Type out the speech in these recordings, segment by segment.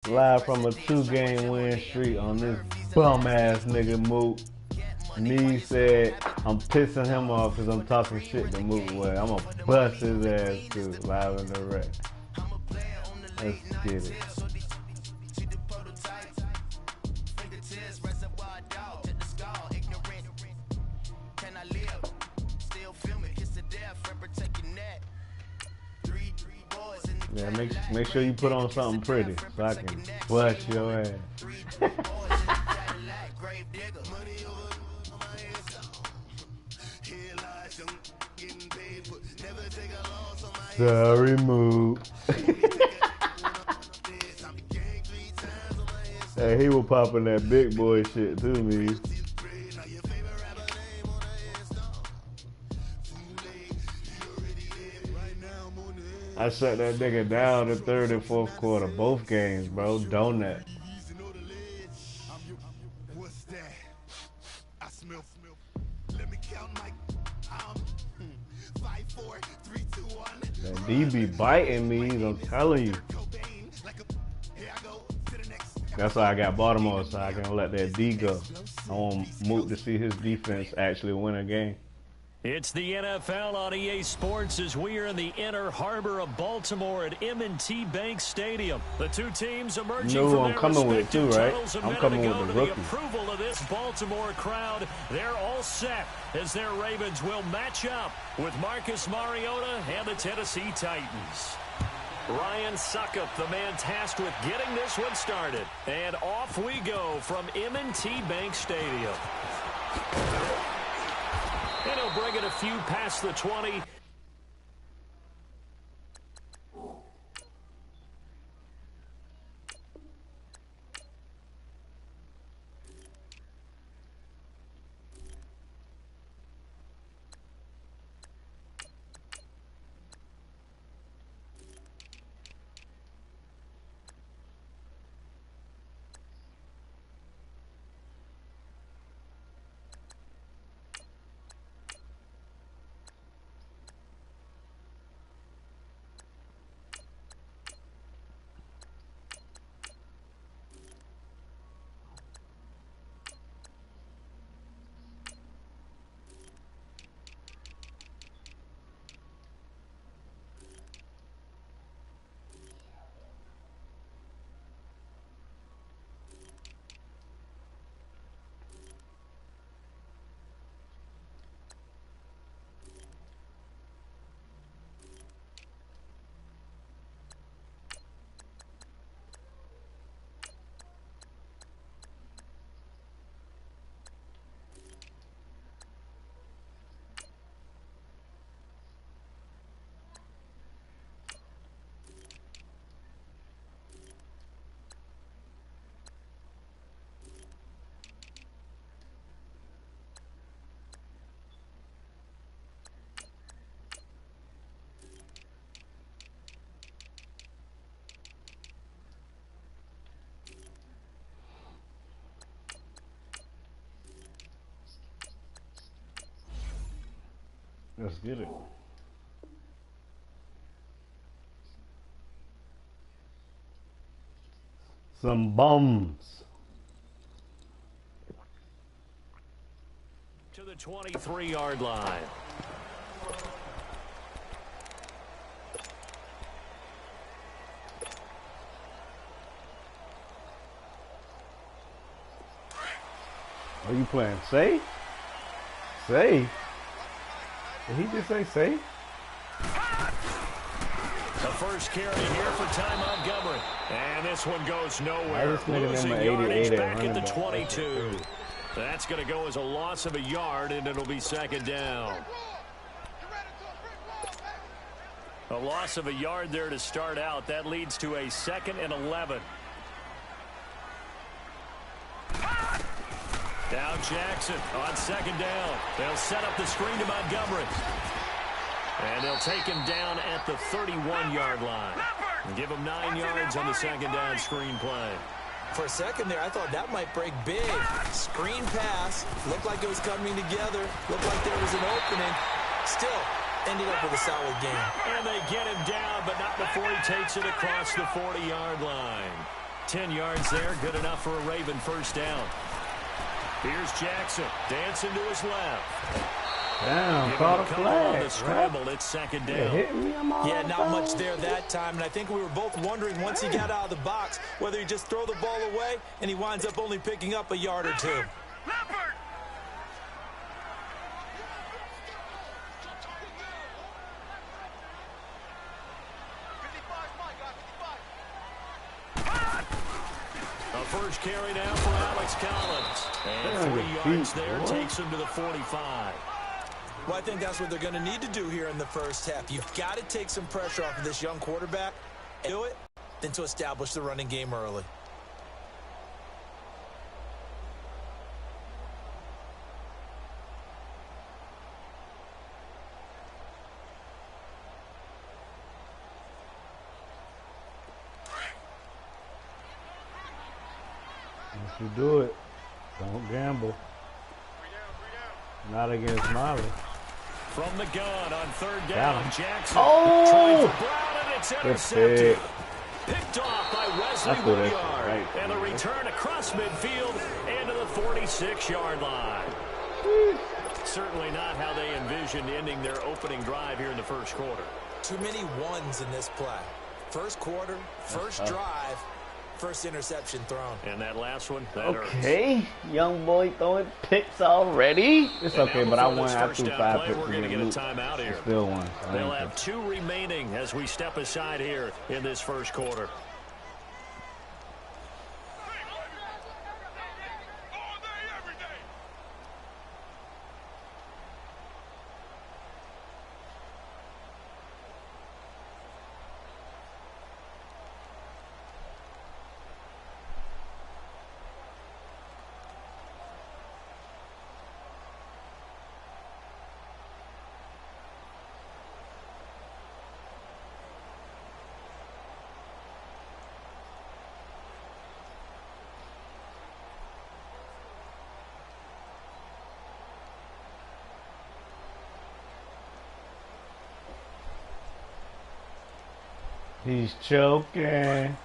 Live from a 2-game win streak on this bum ass nigga Moot. Nee said I'm pissing him off because I'm talking shit to Moot. Well, I'm gonna bust his ass too, live in the wreck. Let's get it. Yeah, make sure you put on something pretty so I can bust your ass. Sorry, Moot. Hey, he was popping that big boy shit to me. I shut that nigga down the third and fourth quarter, both games, bro. Donut. That D be biting me, I'm telling you. That's why I got Baltimore, so I can let that D go. I want Moot to see his defense actually win a game. It's the NFL on EA Sports as we are in the inner harbor of Baltimore at M&T Bank Stadium. The two teams emerging from their respective titles a minute ago to the approval of this Baltimore crowd. They're all set as their Ravens will match up with Marcus Mariota and the Tennessee Titans. Ryan Suckup, the man tasked with getting this one started. And off we go from M&T Bank Stadium. And he'll bring it a few past the 20. Let's get it. Some bums. To the 23-yard line. Are you playing safe? Safe? Did he just say safe? The first carry here for Ty Montgomery. And this one goes nowhere. Losing yardage back at the 22. That's going to go as a loss of a yard, and it'll be second down. A loss of a yard there to start out. That leads to a 2nd and 11. Now Jackson on second down. They'll set up the screen to Montgomery. And they'll take him down at the 31-yard line. And give him 9 yards on the second down screen play. For a second there, I thought that might break big. Screen pass. Looked like it was coming together. Looked like there was an opening. Still ended up with a solid game. And they get him down, but not before he takes it across the 40-yard line. 10 yards there, good enough for a Raven first down. Here's Jackson, dancing to his left. Damn, caught a flag. On the scramble, it's second down. Yeah, not much there that time, and I think we were both wondering once he got out of the box whether he just throw the ball away, and he winds up only picking up a yard or two. A first carry now for Alex Collins. And 3 yards there takes him to the 45. Well, I think that's what they're going to need to do here in the first half. You've got to take some pressure off of this young quarterback and do it, then to establish the running game early. Once you do it, don't gamble. Not against Molly. From the gun on third down, Jackson. Oh! Trying for Brown, and it's intercepted. Picked off by Wesley Woodyard. Right. And a return across midfield and to the 46-yard line. Certainly not how they envisioned ending their opening drive here in the first quarter. Too many ones in this play. First quarter, first drive, first interception thrown. And that last one, that okay, young boy throwing picks already. It's okay, but I won after 5 picks. We're going to get a timeout here. Still won. They'll have 2 remaining as we step aside here in this first quarter. He's choking. Now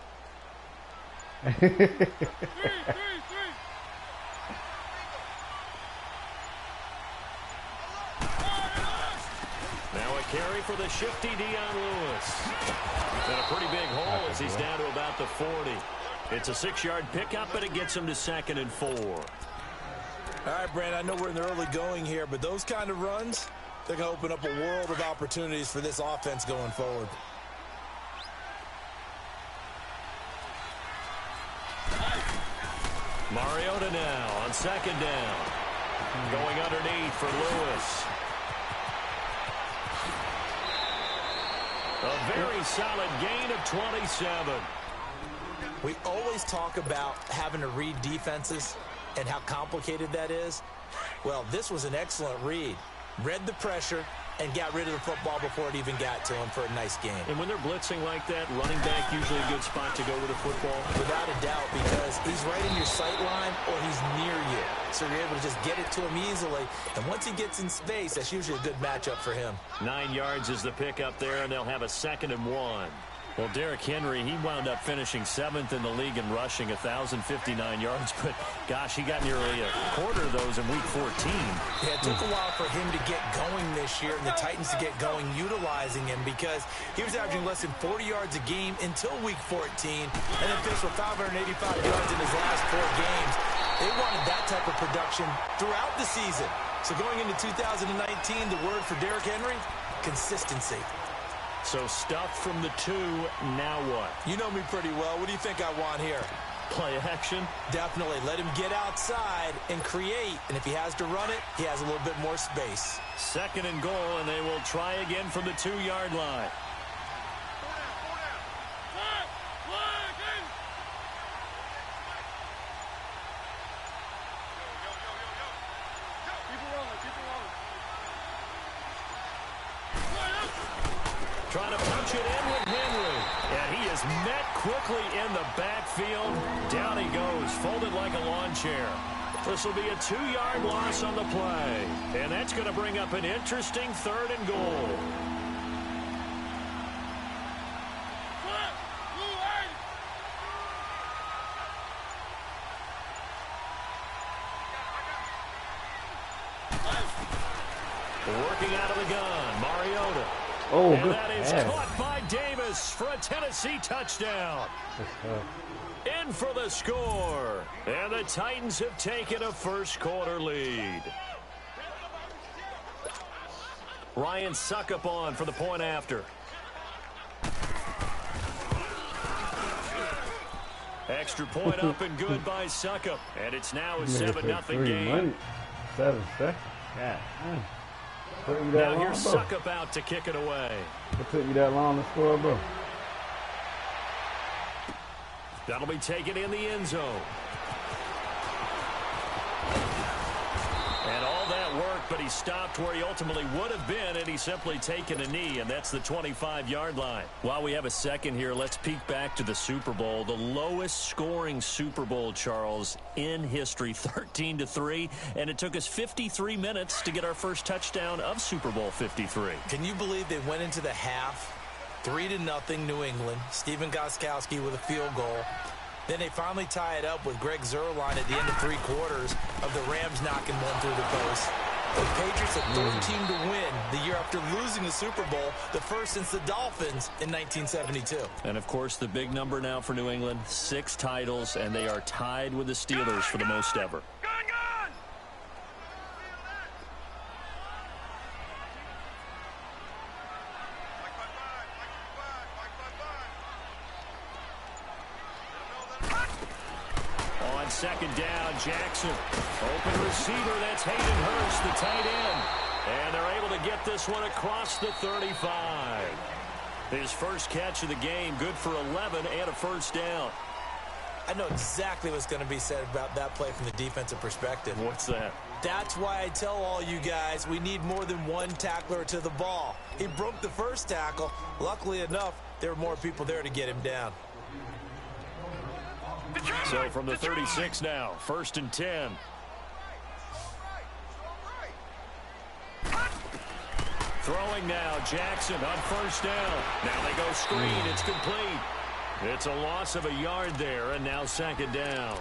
a carry for the shifty Dion Lewis. And a pretty big hole as he's down to about the 40. It's a 6-yard pickup, and it gets him to 2nd and 4. All right, Brandon, I know we're in the early going here, but those kind of runs, they're going to open up a world of opportunities for this offense going forward. Mariota now on 2nd down. Going underneath for Lewis. A very solid gain of 27. We always talk about having to read defenses and how complicated that is. Well, this was an excellent read. Read the pressure and got rid of the football before it even got to him for a nice game. And when they're blitzing like that, running back usually a good spot to go with the football? Without a doubt, because he's right in your sight line or he's near you. So you're able to just get it to him easily. And once he gets in space, that's usually a good matchup for him. 9 yards is the pickup there, and they'll have a 2nd and 1. Well, Derrick Henry, he wound up finishing 7th in the league in rushing, 1,059 yards. But, gosh, he got nearly a quarter of those in Week 14. Yeah, it took a while for him to get going this year and the Titans to get going utilizing him because he was averaging less than 40 yards a game until Week 14 and then finished with 585 yards in his last 4 games. They wanted that type of production throughout the season. So going into 2019, the word for Derrick Henry, consistency. So stuff from the 2, now what? You know me pretty well. What do you think I want here? Play action? Definitely. Let him get outside and create. And if he has to run it, he has a little bit more space. 2nd and goal, and they will try again from the 2-yard line. Trying to punch it in with Henry. And he is met quickly in the backfield. Down he goes, folded like a lawn chair. This will be a 2-yard loss on the play. And that's going to bring up an interesting 3rd and goal. Working out of the gun, Mariota. Oh, and good that is pass. caught by Davis for a Tennessee touchdown. In for the score. And the Titans have taken a first-quarter lead. Ryan Suckup on for the point after. Extra point up and good by Suckup. And it's now a 7-0 game. 7 seconds. Yeah. Now here's Suckup out to kick it away. It took you that long to score, bro. That'll be taken in the end zone. And all that work, but he stopped where he ultimately would have been, and he's simply taken a knee, and that's the 25-yard line. While we have a second here, let's peek back to the Super Bowl. The lowest scoring Super Bowl, Charles, in history, 13-3, and it took us 53 minutes to get our first touchdown of Super Bowl 53. Can you believe they went into the half 3-0 New England, Stephen Gostkowski with a field goal. Then they finally tie it up with Greg Zuerlein at the end of 3 quarters of the Rams knocking one through the post. The Patriots, a third team to win the year after losing the Super Bowl, the first since the Dolphins in 1972. And, of course, the big number now for New England, 6 titles, and they are tied with the Steelers for the most ever. Second down, Jackson. Open receiver, that's Hayden Hurst, the tight end. And they're able to get this one across the 35. His first catch of the game, good for 11 and a first down. I know exactly what's going to be said about that play from the defensive perspective. What's that? That's why I tell all you guys we need more than one tackler to the ball. He broke the first tackle. Luckily enough, there were more people there to get him down. So from the 36 now, 1st and 10. Throwing now, Jackson on 1st down. Now they go screen, it's complete. It's a loss of a yard there, and now 2nd down.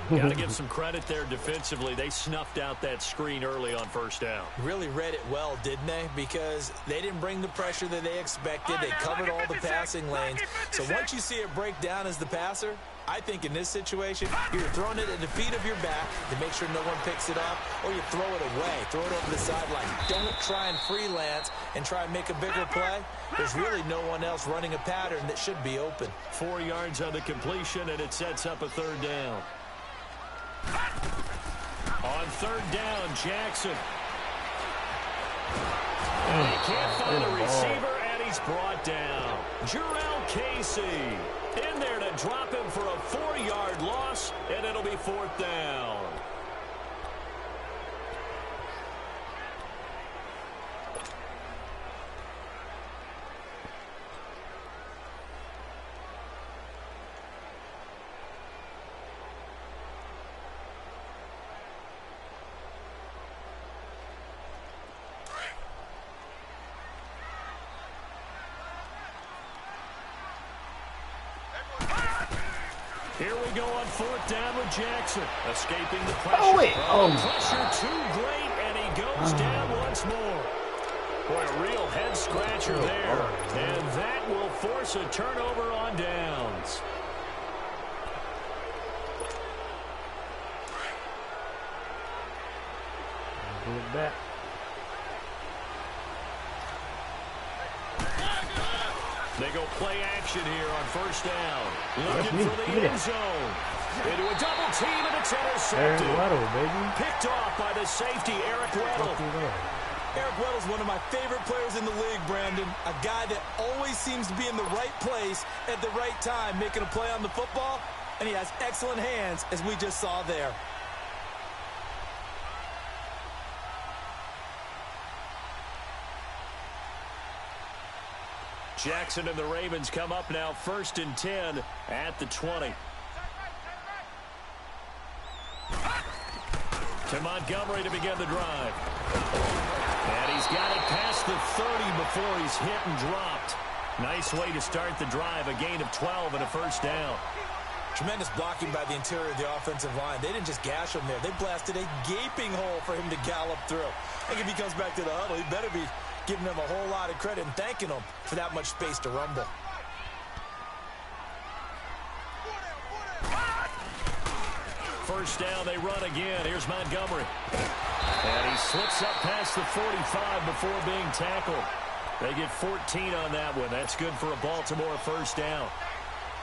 Got to give some credit there defensively. They snuffed out that screen early on 1st down. Really read it well, didn't they? Because they didn't bring the pressure that they expected. They covered all the passing lanes. So once you see it break down as the passer, I think in this situation, you're throwing it at the feet of your back to make sure no one picks it up, or you throw it away, throw it over the sideline. Don't try and freelance and try and make a bigger play. There's really no one else running a pattern that should be open. 4 yards on the completion, and it sets up a 3rd down. On 3rd down, Jackson. And he can't find the receiver, and he's brought down. Jurrell Casey in there to drop him for a 4-yard loss, and it'll be 4th down. Here we go on 4th down with Jackson. Escaping the pressure. Pressure too great, and he goes down once more. Boy, a real head scratcher there. And that will force a turnover on downs. Get back. They go play action here on 1st down. Looking for the end zone. Into a double team, and it's intercepted. Picked off by the safety, Eric Weddle. Eric Weddle's one of my favorite players in the league, Brandon. A guy that always seems to be in the right place at the right time, making a play on the football, and he has excellent hands, as we just saw there. Jackson and the Ravens come up now 1st and 10 at the 20. To Montgomery to begin the drive. And he's got it past the 30 before he's hit and dropped. Nice way to start the drive, a gain of 12 and a 1st down. Tremendous blocking by the interior of the offensive line. They didn't just gash him there. They blasted a gaping hole for him to gallop through. I think if he comes back to the huddle, he better be giving them a whole lot of credit and thanking them for that much space to rumble. First down, they run again. Here's Montgomery. And he slips up past the 45 before being tackled. They get 14 on that one. That's good for a Baltimore first down.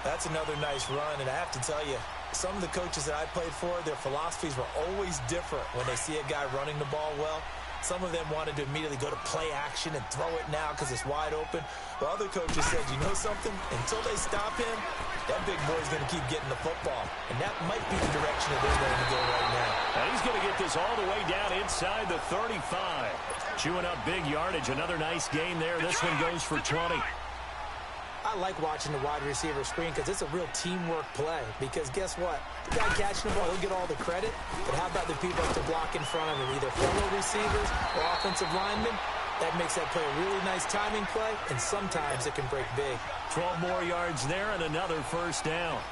That's another nice run, and I have to tell you, some of the coaches that I played for, their philosophies were always different when they see a guy running the ball well. Some of them wanted to immediately go to play action and throw it now because it's wide open. While other coaches said, you know something? Until they stop him, that big boy's going to keep getting the football. And that might be the direction that they're going to go right now. And he's going to get this all the way down inside the 35. Chewing up big yardage. Another nice gain there. This one goes for 20. I like watching the wide receiver screen because it's a real teamwork play. Because guess what? The guy catching the ball, he'll get all the credit. But how about the people to block in front of him, either fellow receivers or offensive linemen? That makes that play a really nice timing play, and sometimes it can break big. 12 more yards there and another first down.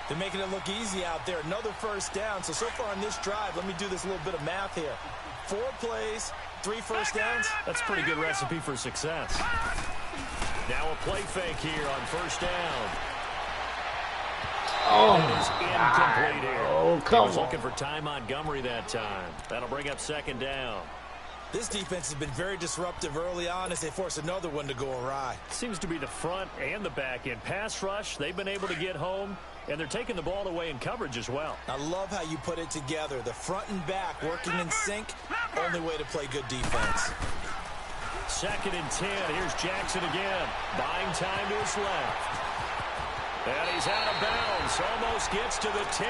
They're making it look easy out there. Another first down. So far on this drive, let me do this little bit of math here. 4 plays, 3 first downs. That's a pretty good recipe for success. Now a play fake here on first down. Oh, it is incomplete here. Oh, come on. He was looking for Ty Montgomery that time. That'll bring up second down. This defense has been very disruptive early on as they force another one to go awry. Seems to be the front and the back end. Pass rush, they've been able to get home, and they're taking the ball away in coverage as well. I love how you put it together. The front and back working in sync, only way to play good defense. Second and 10. Here's Jackson again. Buying time to his left. And he's out of bounds. Almost gets to the 10.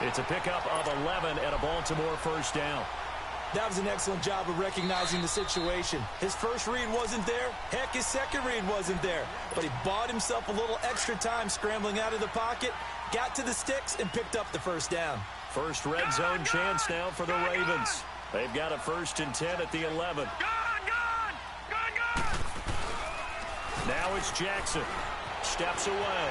It's a pickup of 11 and a Baltimore first down. That was an excellent job of recognizing the situation. His first read wasn't there. Heck, his second read wasn't there. But he bought himself a little extra time scrambling out of the pocket, got to the sticks, and picked up the first down. First red zone chance now for the Ravens. They've got a 1st and 10 at the 11. Now it's Jackson. Steps away.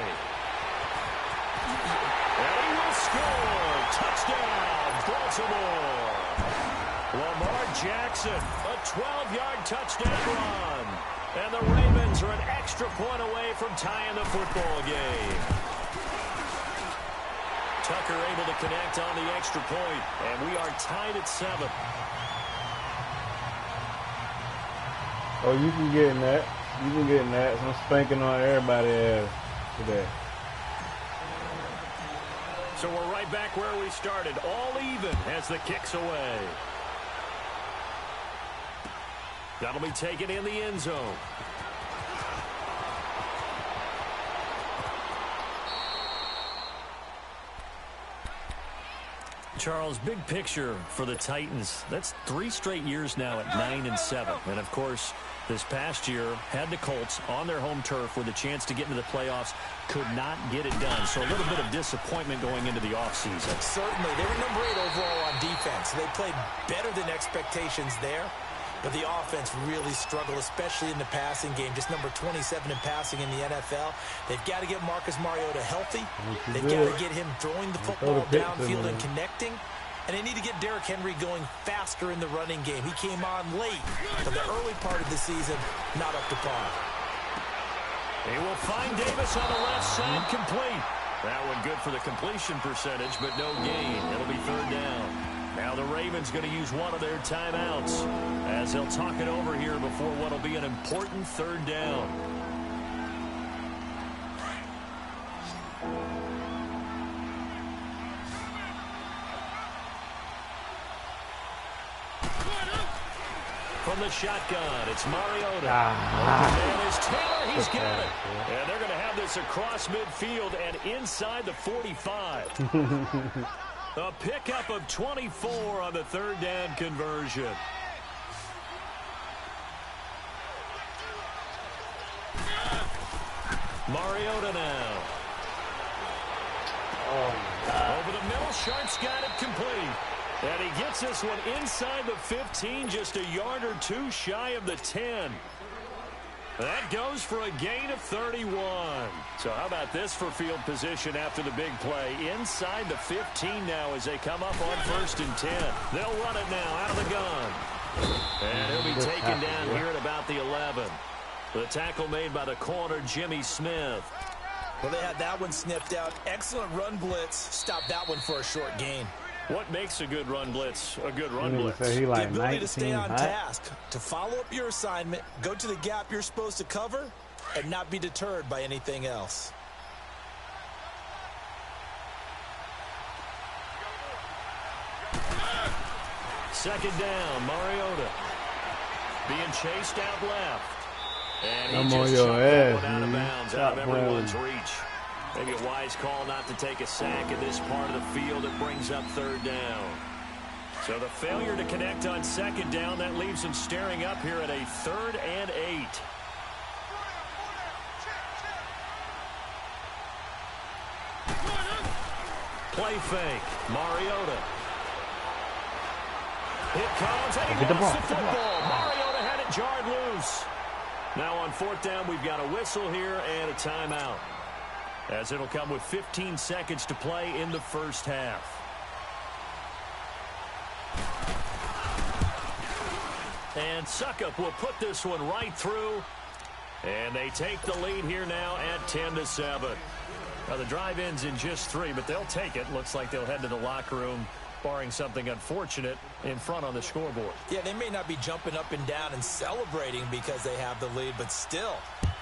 And he will score. Touchdown, Baltimore. Lamar Jackson, a 12-yard touchdown run. And the Ravens are an extra point away from tying the football game. Tucker able to connect on the extra point, and we are tied at 7. Oh, you can get in that. You can get in that. Some spanking on everybody ass today. So we're right back where we started, all even as the kick's away. That'll be taken in the end zone. Charles, big picture for the Titans. That's 3 straight years now at 9-7. And, of course, this past year had the Colts on their home turf with a chance to get into the playoffs. Could not get it done. So a little bit of disappointment going into the offseason. Certainly. They were number 8 overall on defense. They played better than expectations there. But the offense really struggled, especially in the passing game. Just number 27 in passing in the NFL. They've got to get Marcus Mariota healthy. They've got to get him throwing the football downfield and connecting. And they need to get Derrick Henry going faster in the running game. He came on late, but the early part of the season, not up to par. He will find Davis on the left side, complete. That one good for the completion percentage, but no gain. It'll be 3rd down. Now the Ravens going to use one of their timeouts as they'll talk it over here before what will be an important 3rd down. From the shotgun, it's Mariota. And it's Taylor, he's got it. And they're going to have this across midfield and inside the 45. A pickup of 24 on the 3rd down conversion. Mariota now. Over the middle, Sharp's got it complete. And he gets this one inside the 15, just a yard or 2 shy of the 10. That goes for a gain of 31. So how about this for field position after the big play? Inside the 15 now as they come up on 1st and 10. They'll run it now out of the gun. And he'll be taken down here at about the 11. The tackle made by the corner, Jimmy Smith. Well, they had that one sniffed out. Excellent run blitz. Stopped that one for a short gain. What makes a good run blitz a good run blitz? He like the ability to stay on hot. task, to follow up your assignment, go to the gap you're supposed to cover, and not be deterred by anything else. Second down, Mariota. Being chased out left. And he just your chucked ass, that one out of man. bounds, out of everyone's reach. Maybe a wise call not to take a sack in this part of the field. It brings up 3rd down. So the failure to connect on 2nd down, that leaves him staring up here at a 3rd and 8. Play fake. Mariota. It comes, and he lost the football. Mariota had it jarred loose. Now on 4th down, we've got a whistle here and a timeout, as it'll come with 15 seconds to play in the first half. And Suckup will put this one right through, and they take the lead here now at 10-7. Now the drive ends in just 3, but they'll take it. Looks like they'll head to the locker room, barring something unfortunate in front on the scoreboard. Yeah, they may not be jumping up and down and celebrating because they have the lead, but still,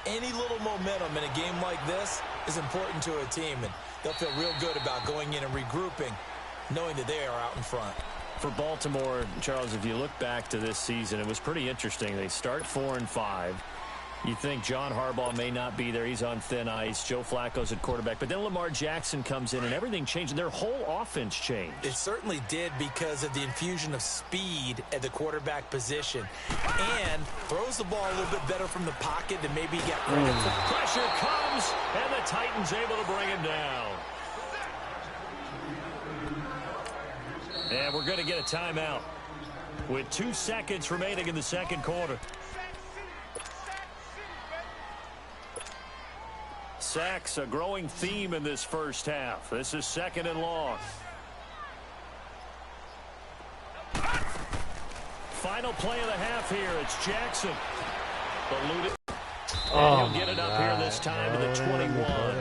any little momentum in a game like this is important to a team, and they'll feel real good about going in and regrouping, knowing that they are out in front. For Baltimore, Charles, if you look back to this season, it was pretty interesting. They start 4-5. You think John Harbaugh may not be there. He's on thin ice. Joe Flacco's at quarterback. But then Lamar Jackson comes in, and everything changed. Their whole offense changed. It certainly did because of the infusion of speed at the quarterback position. And throws the ball a little bit better from the pocket than maybe he got credit for. Pressure comes, and the Titans able to bring him down. And we're going to get a timeout with 2 seconds remaining in the 2nd quarter. Sacks, a growing theme in this first half. This is 2nd and long. Final play of the half here. It's Jackson. Eluded. And he'll get it up here this time to the 21.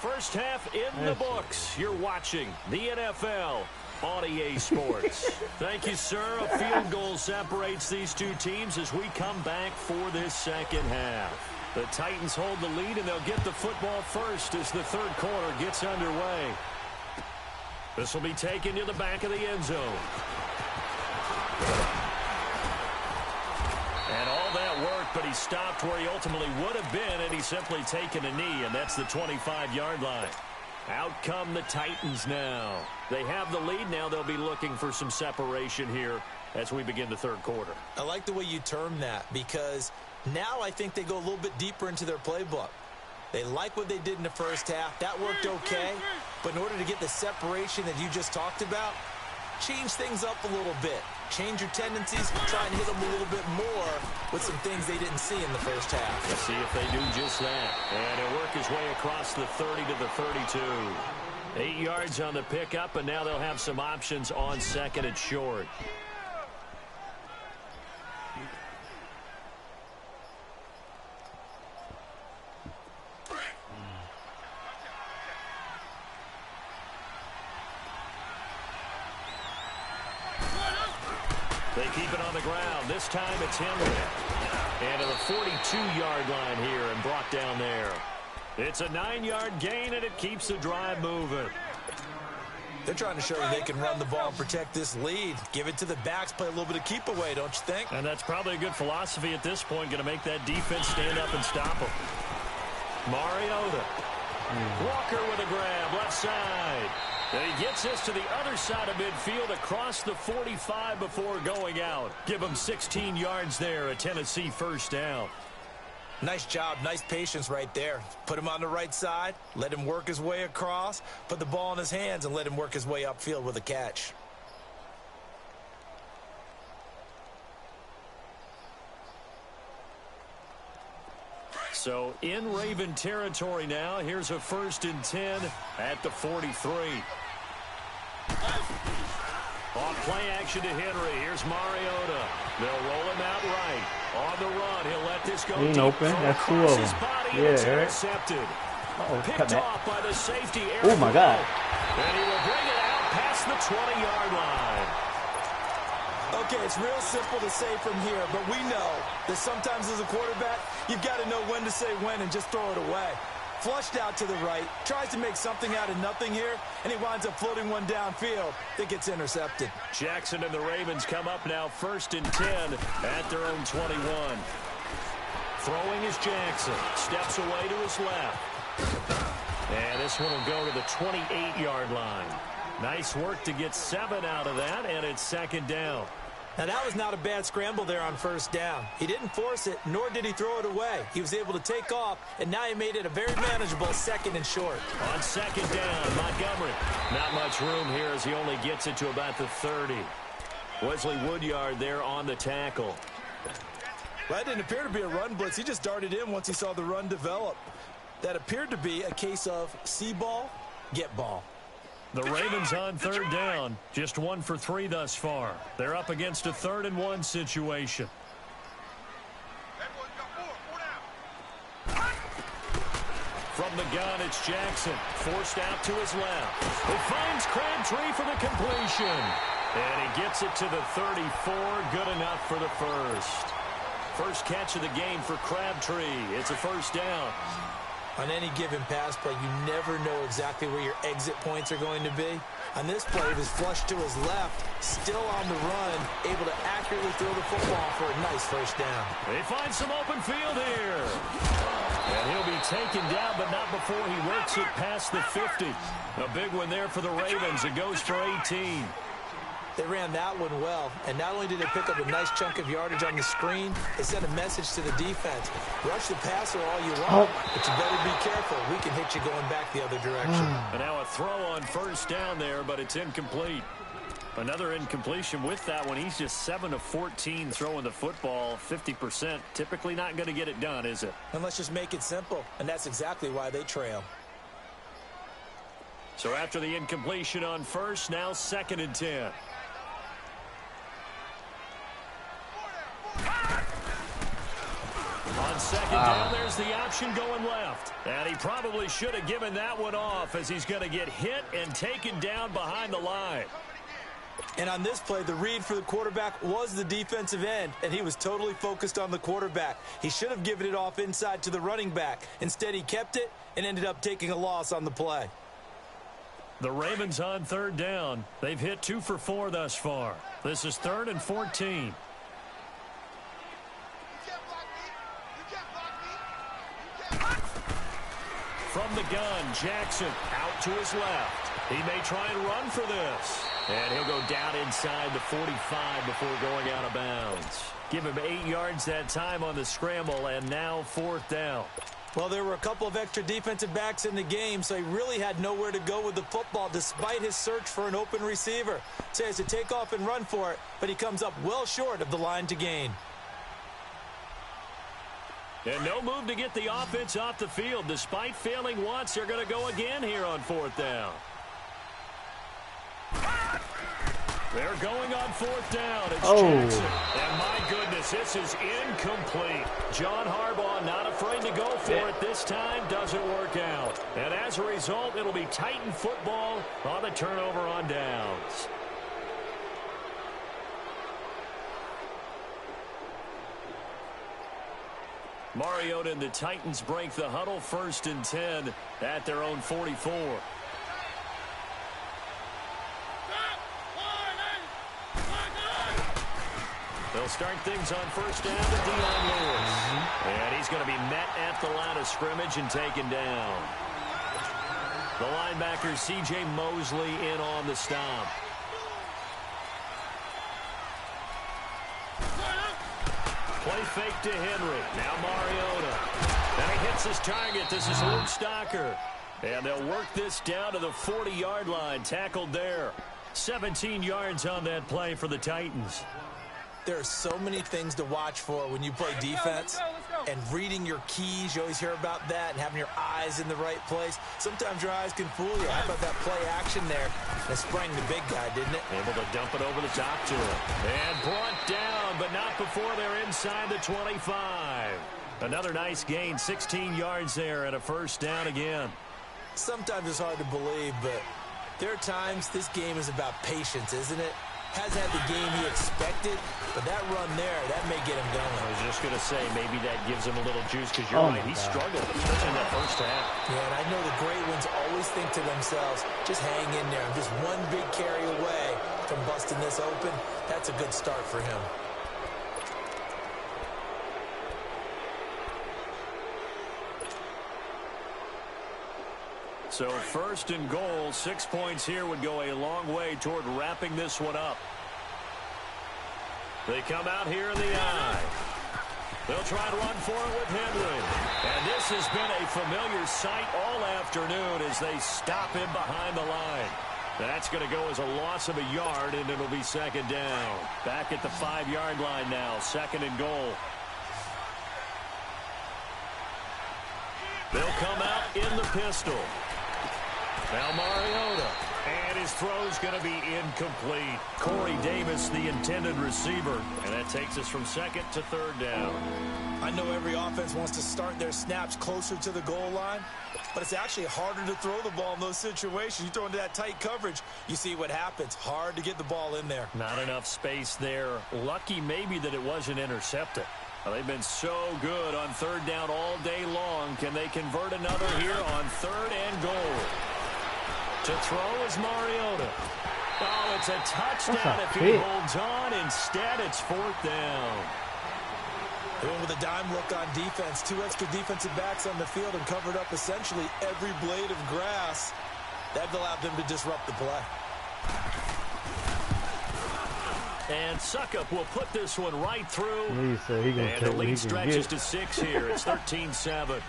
First half in the books. You're watching the NFL on EA Sports. Thank you, sir. A field goal separates these two teams as we come back for this 2nd half. The Titans hold the lead, and they'll get the football first as the 3rd quarter gets underway. This will be taken to the back of the end zone. And all that work, but he stopped where he ultimately would have been, and he's simply taken a knee, and that's the 25-yard line. Out come the Titans now. They have the lead now. They'll be looking for some separation here as we begin the 3rd quarter. I like the way you term that because now I think they go a little bit deeper into their playbook. They like what they did in the first half. That worked okay. But in order to get the separation that you just talked about, change things up a little bit. Change your tendencies, try and hit them a little bit more with some things they didn't see in the first half. Let's see if they do just that. And he'll work his way across the 30 to the 32. 8 yards on the pickup, and now they'll have some options on 2nd and short. They keep it on the ground. This time it's Henry. And to the 42-yard line here and brought down there. It's a 9-yard gain, and it keeps the drive moving. They're trying to show you they can run the ball and protect this lead. Give it to the backs, play a little bit of keep away, don't you think? And that's probably a good philosophy at this point, going to make that defense stand up and stop them. Mariota. Walker with a grab, left side. And he gets this to the other side of midfield across the 45 before going out. Give him 16 yards there, a Tennessee first down. Nice job, nice patience right there. Put him on the right side, let him work his way across, put the ball in his hands, and let him work his way upfield with a catch. So in Raven territory now. Here's a 1st and 10 at the 43. On play action to Henry. Here's Mariota. They'll roll him out right. On the run, he'll let this go deep. Open. That's 2 of them. Yeah, intercepted. Picked off by the safety. Oh, my God. And he will bring it out past the 20-yard line. Okay, it's real simple to say from here, but we know that sometimes as a quarterback, you've got to know when to say when and just throw it away. Flushed out to the right, tries to make something out of nothing here, and he winds up floating one downfield that gets intercepted. Jackson and the Ravens come up now 1st and 10 at their own 21. Throwing is Jackson. Steps away to his left. And this one will go to the 28-yard line. Nice work to get 7 out of that, and it's 2nd down. Now, that was not a bad scramble there on 1st down. He didn't force it, nor did he throw it away. He was able to take off, and now he made it a very manageable 2nd and short. On 2nd down, Montgomery. Not much room here as he only gets it to about the 30. Wesley Woodyard there on the tackle. Well, that didn't appear to be a run blitz. He just darted in once he saw the run develop. That appeared to be a case of see ball, get ball. The Ravens on 3rd down, just 1 for 3 thus far. They're up against a 3rd and 1 situation. From the gun, it's Jackson, forced out to his left. He finds Crabtree for the completion. And he gets it to the 34, good enough for the first. First catch of the game for Crabtree. It's a 1st down. On any given pass play, you never know exactly where your exit points are going to be. On this play, he was flushed to his left, still on the run, able to accurately throw the football for a nice 1st down. They find some open field here. And he'll be taken down, but not before he works it past the 50. A big one there for the Ravens. It goes for 18. They ran that one well, and not only did they pick up a nice chunk of yardage on the screen, they sent a message to the defense. Rush the passer all you want, but you better be careful. We can hit you going back the other direction. And now a throw on 1st down there, but it's incomplete. Another incompletion with that one. He's just 7 of 14 throwing the football, 50%. Typically not going to get it done, is it? And let's just make it simple, and that's exactly why they trail. So after the incompletion on 1st, now 2nd and 10. On 2nd down, there's the option going left. And he probably should have given that one off as he's going to get hit and taken down behind the line. And on this play, the read for the quarterback was the defensive end, and he was totally focused on the quarterback. He should have given it off inside to the running back. Instead, he kept it and ended up taking a loss on the play. The Ravens on 3rd down. They've hit 2 for 4 thus far. This is 3rd and 14. From the gun, Jackson out to his left. He may try and run for this. And he'll go down inside the 45 before going out of bounds. Give him 8 yards that time on the scramble, and now 4th down. Well, there were a couple of extra defensive backs in the game, so he really had nowhere to go with the football despite his search for an open receiver. So he has to take off and run for it, but he comes up well short of the line to gain. And no move to get the offense off the field. Despite failing once, they're going to go again here on 4th down. They're going on 4th down. It's Jackson. And my goodness, this is incomplete. John Harbaugh not afraid to go for it this time. Doesn't work out. And as a result, it'll be Titan football on the turnover on downs. Mariota and the Titans break the huddle, 1st and 10 at their own 44. They'll start things on 1st down to Dion Lewis. And he's going to be met at the line of scrimmage and taken down. The linebacker, C.J. Mosley, in on the stop. Play fake to Henry. Now Mariota. And he hits his target. This is Luke Stocker. And they'll work this down to the 40-yard line. Tackled there. 17 yards on that play for the Titans. There are so many things to watch for when you play defense. And reading your keys, you always hear about that, and having your eyes in the right place. Sometimes your eyes can fool you. How about that play action there? That sprang the big guy, didn't it? Able to dump it over the top to him. And brought down, but not before they're inside the 25. Another nice gain, 16 yards there, and a first down again. Sometimes it's hard to believe, but there are times this game is about patience, isn't it? Hasn't had the game he expected, but that run there, that may get him going. I was just going to say, maybe that gives him a little juice, because you're right, he struggled, especially in that first half. Yeah, and I know the great ones always think to themselves, just hang in there. I'm just one big carry away from busting this open. That's a good start for him. So first and goal, 6 points here would go a long way toward wrapping this one up. They come out here in the I. They'll try to run for it with Henry. And this has been a familiar sight all afternoon as they stop him behind the line. That's going to go as a loss of a yard, and it'll be second down. Back at the 5-yard line now, second and goal. They'll come out in the pistol. Now Mariota, and his throw's going to be incomplete. Corey Davis, the intended receiver, and that takes us from second to third down. I know every offense wants to start their snaps closer to the goal line, but it's actually harder to throw the ball in those situations. You throw into that tight coverage, you see what happens. Hard to get the ball in there. Not enough space there. Lucky maybe that it wasn't intercepted. Well, they've been so good on third down all day long. Can they convert another here on third and goal? To throw is Mariota. Oh, it's a touchdown if he holds on. Instead, it's fourth down. They went with a dime look on defense. 2 extra defensive backs on the field and covered up essentially every blade of grass. That allowed them to disrupt the play. And Suckup will put this one right through. And the lead stretches to 6 here. It's 13-7.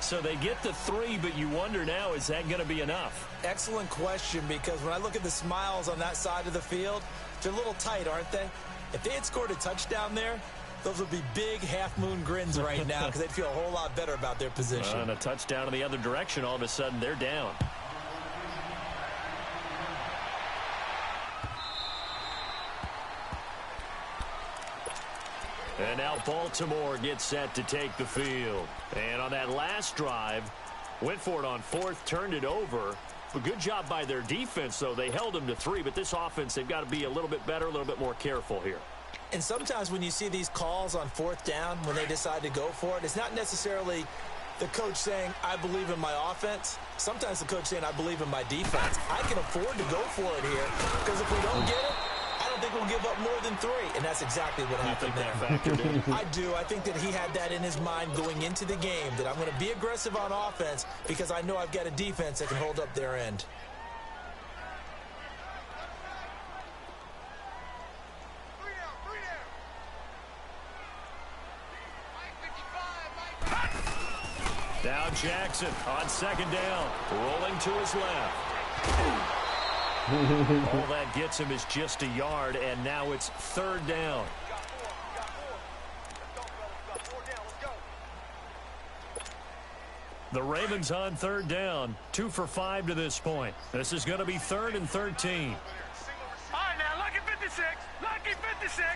So they get the 3, but you wonder now, is that going to be enough? Excellent question, because when I look at the smiles on that side of the field, they're a little tight, aren't they? If they had scored a touchdown there, those would be big half-moon grins right now because they'd feel a whole lot better about their position. And a touchdown in the other direction, all of a sudden they're down. And now Baltimore gets set to take the field. And on that last drive, went for it on fourth, turned it over. A good job by their defense, though. They held them to 3, but this offense, they've got to be a little bit better, a little bit more careful here. And sometimes when you see these calls on fourth down, when they decide to go for it, it's not necessarily the coach saying, I believe in my offense. Sometimes the coach saying, I believe in my defense. I can afford to go for it here because if we don't get it, I don't think we'll give up more than 3. And that's exactly what happened there. I do. I think that he had that in his mind going into the game, that I'm going to be aggressive on offense because I know I've got a defense that can hold up their end. Now Jackson on second down, rolling to his left. All that gets him is just a yard, and now it's third down. The Ravens on third down, 2 for 5 to this point. This is going to be 3rd and 13. All right, now, lucky 56. Lucky 56.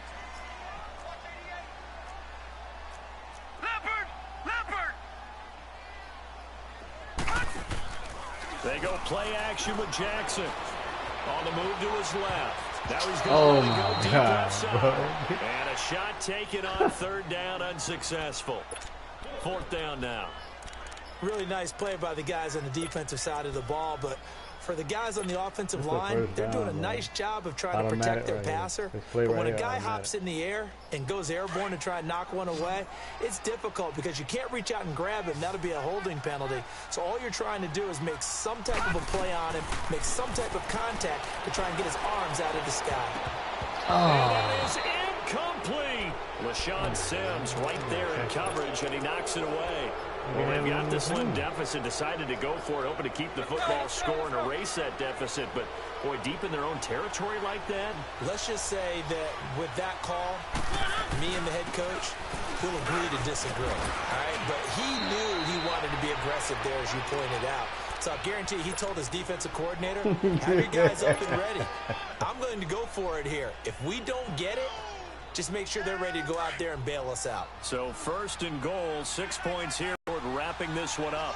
They go play action with Jackson. On the move to his left. Now he's going to go deep left side. And a shot taken on third down, unsuccessful. Fourth down now. Really nice play by the guys on the defensive side of the ball, but for the guys on the offensive line, they're doing a nice job of trying to protect their passer. But when a guy hops in the air and goes airborne to try and knock one away, it's difficult because you can't reach out and grab him. That'll be a holding penalty. So all you're trying to do is make some type of a play on him, make some type of contact to try and get his arms out of the sky. And that is Incomplete. LaShawn Sims right there in coverage, and he knocks it away. Well, they've got the slim deficit, decided to go for it, hoping to keep the football score and erase that deficit. But, boy, deep in their own territory like that. Let's just say that with that call, me and the head coach will agree to disagree. All right? But he knew he wanted to be aggressive there, as you pointed out. So I guarantee he told his defensive coordinator, have your guys up and ready. I'm going to go for it here. If we don't get it, just make sure they're ready to go out there and bail us out. So 1st and goal, 6 points here toward wrapping this one up.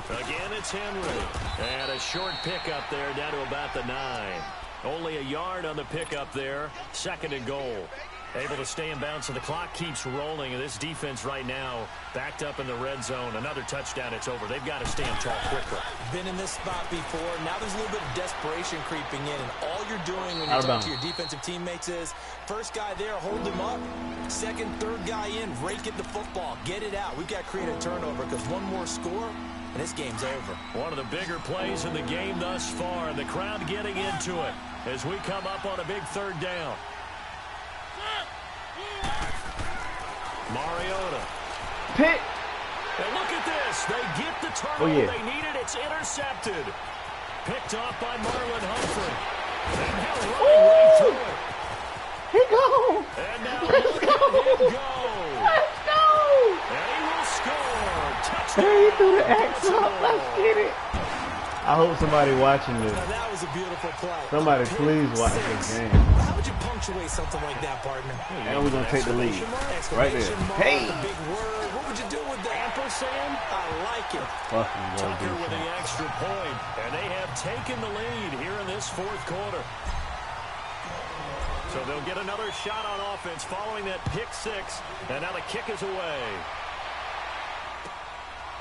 Again, it's Henry. And a short pickup there down to about the 9. Only a yard on the pickup there. 2nd and goal. Able to stay in bounds, so the clock keeps rolling. And this defense right now backed up in the red zone. Another touchdown, it's over. They've got to stand tall quickly. Been in this spot before. Now there's a little bit of desperation creeping in. And all you're doing when you talk to your defensive teammates is, first guy there, hold him up. Second, third guy in, rake at the football. Get it out. We've got to create a turnover because one more score, and this game's over. One of the bigger plays in the game thus far, and the crowd getting into it as we come up on a big 3rd down. Mariota. Pick. And look at this. They get the turnover they needed. It's intercepted. Picked off by Marlon Humphrey. And now running right through it. He go. And now look at him go. Let's go. And he will score. Touchdown. Hey, he threw the X up. Let's get it. I hope somebody watching this. Now that was a beautiful play. Somebody please watch this game. How would you punctuate something like that, partner? And we're going to take the lead. Right there. Hey! Big word. What would you do with that? Ampersand? I like it. Tucker with the extra point. And they have taken the lead here in this 4th quarter. So they'll get another shot on offense following that pick 6. And now the kick is away.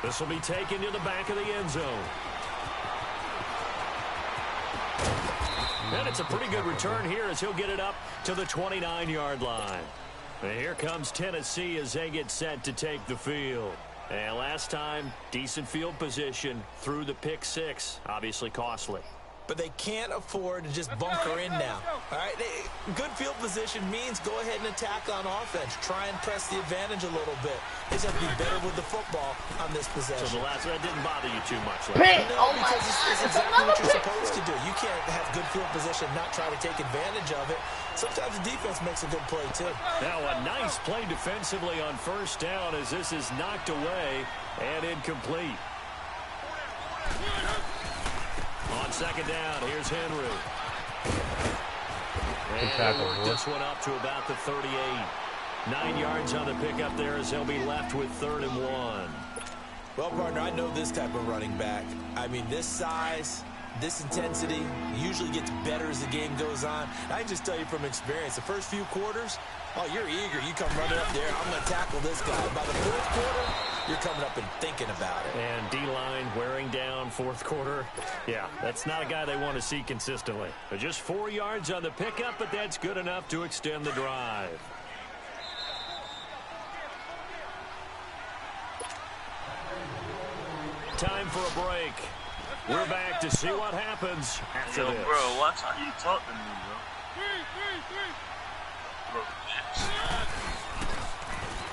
This will be taken to the back of the end zone. And it's a pretty good return here as he'll get it up to the 29-yard line. And here comes Tennessee as they get set to take the field. And last time, decent field position through the pick 6. Obviously costly. But they can't afford to just bunker in now. All right, good field position means go ahead and attack on offense. Try and press the advantage a little bit. They just have to be better with the football on this possession. So the last one didn't bother you too much. No, because it's exactly what you're supposed to do. You can't have good field position, not try to take advantage of it. Sometimes the defense makes a good play, too. Now a nice play defensively on 1st down as this is knocked away and incomplete. On 2nd down, here's Henry. And he'll work this one up to about the 38. 9 yards on the pickup there as they'll be left with 3rd and 1. Well, partner, I know this type of running back. I mean, this size, this intensity usually gets better as the game goes on. I can just tell you from experience, the first few quarters, oh, you're eager. You come running up there. I'm going to tackle this guy. By the 4th quarter, you're coming up and thinking about it. And D-line wearing down 4th quarter. Yeah, that's not a guy they want to see consistently. But just 4 yards on the pickup, but that's good enough to extend the drive. Time for a break. We're back to see what happens after this. Bro, watch how you talk to me, bro.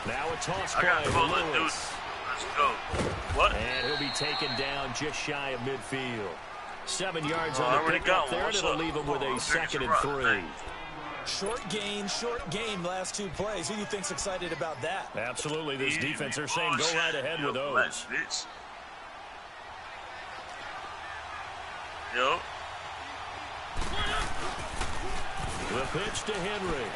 Now a toss play for Lewis. Let's go. What? And he'll be taken down just shy of midfield. 7 yards on the pickup there, and it'll leave him with a 2nd and 3. Short game, last 2 plays. Who do you think's excited about that? Absolutely, this defense, they're saying go right ahead with those. Yo. The pitch to Henry.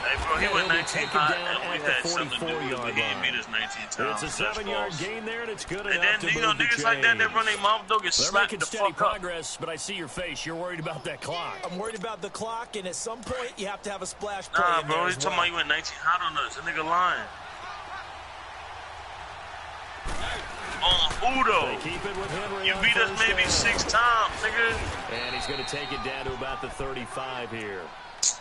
Hey, bro, he went 19 high, and we had something to do with it. He line. beat us 19 times. It's a 7-yard gain there, and it's good and enough then, to move the niggas like that, they run their mouth, they'll get slapped the steady fuck up. progress, but I see your face. You're worried about that clock. I'm worried about the clock, and at some point, you have to have a splash play. Nah, bro, he's talking about you went 19 hot on us. That nigga lying. On who, though? They keep it with Henry. You beat us maybe 6 times, nigga. And he's going to take it down to about the 35 here.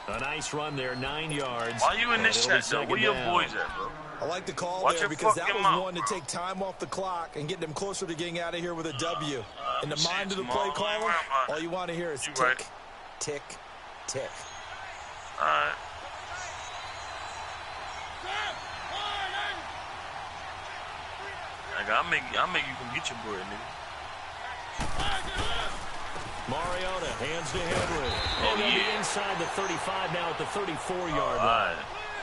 A nice run there, 9 yards. Why you in this chat, though? Where your boys at, bro? I like the call Watch there because that was one to bro. take time off the clock and get them closer to getting out of here with a W. In the mind of the play caller, all you want to hear is tick, right. tick, tick. All right. I'll make you come get your boy, nigga. Mariota hands to Henry. Oh, yeah. Inside the 35 now at the 34-yard line.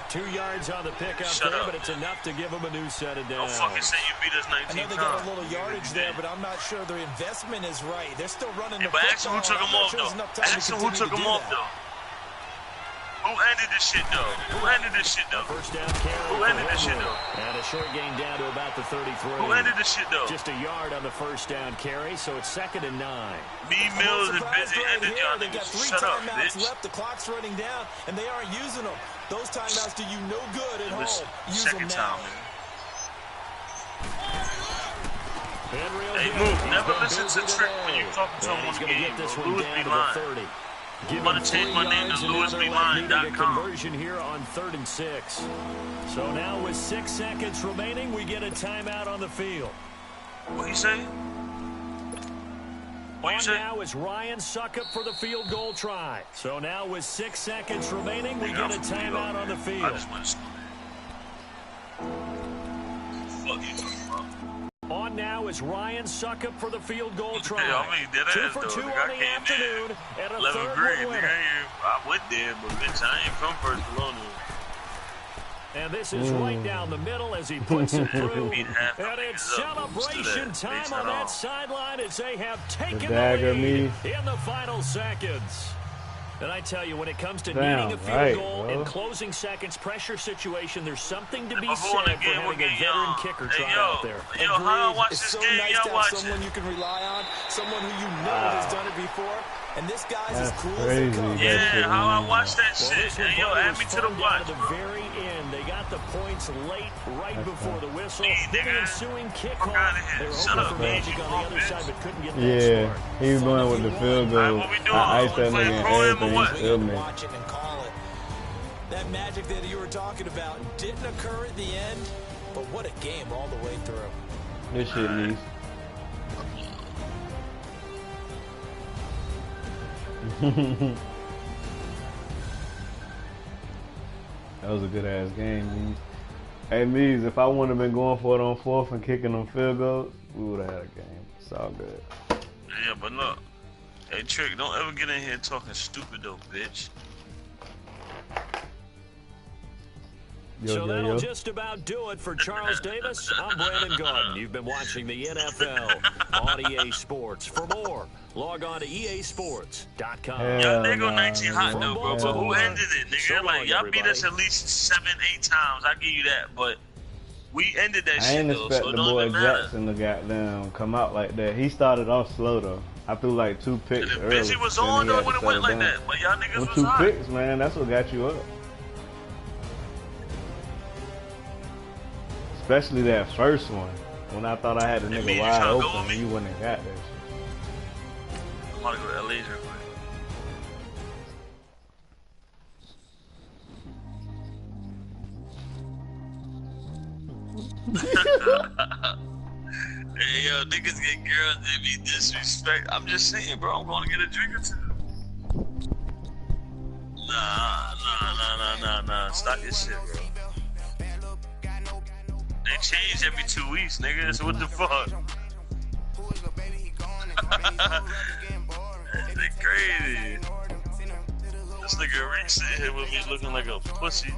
2 yards on the pickup there, but it's enough to give him a new set of downs. Don't fucking say you beat us 19 times. I know they got a little yardage there, but I'm not sure their investment is right. They're still running the but football. ask him who took him off, though. Ask him who took him off, though. Who ended this shit, though? Who ended this shit, though? First down carry. Who ended this shit, though? And a short gain down to about the 33. Who ended this shit, though? Just a yard on the first down carry, so it's 2nd and 9. B. Mills is busy ended y'all They've got 3 Shut up, timeouts bitch. left. The clock's running down, and they aren't using them. Those timeouts do you no good at home. Use them now. Hey, move. Never listen to Trick when you talking to him on the game. Louis be lying. I'm going to change my name to LouisBeLine.com. Conversion here on 3rd and 6. So now with 6 seconds remaining, we get a timeout on the field. What you say? What you say? Now is Ryan Suckup for the field goal try. So now with 6 seconds remaining, we get a timeout on the field. I just want to school. Fuck you talking about? On now is Ryan Suckup for the field goal try. Yeah, I mean, 2 for 2 on the afternoon, and a 11th third grade, one nigga. I went there, but bitch, I ain't from First Colonial. And this is right down the middle as he puts it through. And it's celebration time on that sideline as they have taken the lead in the final seconds. And I tell you, when it comes to needing a field goal in closing seconds, pressure situation, there's something to be said for having a veteran kicker trot out there. Yo, how I watch it's this so game, nice y'all to have watching? someone you can rely on, someone who you know has done it before, and this guy's as cool as it comes. Yeah, how I watch that shit. Well, Hey, yo, add me to the watch, at the very end. They got the points late, right before the whistle. Hey, The nigga, ensuing fuck kickoff. out of here. They were Shut hoping up, for man. magic on the other side, but couldn't get that Yeah, start. he was going with the field goal. what we doing? I iced that Playing nigga and pro-am or everything. what? He still made. Watch it and call it. That magic that you were talking about didn't occur at the end, but what a game all the way through. This shit needs. That was a good ass game, Mees. Hey, Mees, if I wouldn't have been going for it on 4th and kicking them field goals, we would have had a game. It's all good. Yeah, but look. Hey, Trick, don't ever get in here talking stupid, though, bitch. So that'll just about do it for Charles Davis. I'm Brandon Garden. You've been watching the NFL on EA Sports. For more, log on to easports.com. Y'all nigga 19 hot though, bro. But who ended it, nigga? Like, y'all beat us at least 7, 8 times. I give you that. But we ended that I shit, ain't though. expect So it the don't boy even matter. Jackson to goddamn come out like that. He started off slow, though. I threw like 2 picks And early. Busy was then on, he though, had when to it went settle like down. that. But y'all niggas With was 2 hot. picks, man, that's what got you up. Especially that first one, when I thought I had the It mean nigga you wide tryna go open with and me? you wouldn't have got that shit. I'm about to go to LA real quick. Hey, yo, niggas get girls, they be disrespect. I'm just saying, bro, I'm going to get a drink or 2. Nah. Stop your shit, bro. They change every 2 weeks, nigga, so what the fuck? They crazy. This nigga Rick sitting here with me looking like a pussy.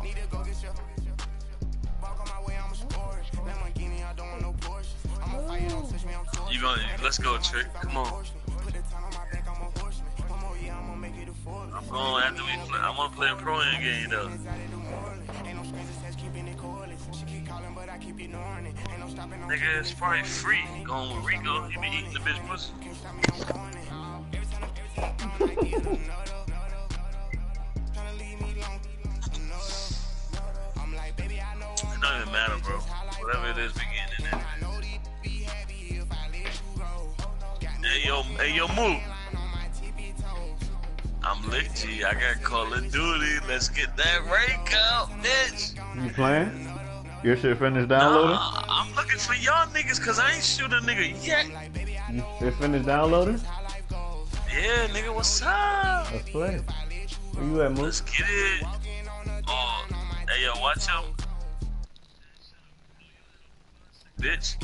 You gonna, let's go, Trick. Come on. I'm going after we play. I want to play a pro-am game, though. Nigga, it's probably free. Going with Rico, he be eating the bitch pussy. It don't even matter, bro. Whatever it is, we getting in there. Hey, yo, move. I'm lit, G. I got Call of Duty. Let's get that rank out, bitch. You playing? Your shit finished downloading? Nah, I'm looking for y'all niggas because I ain't shoot a nigga yet. It finished downloading? Yeah, nigga, what's up? Let's play. Where you at, Mook? Let's get it. Oh, hey, yo, watch him. Bitch.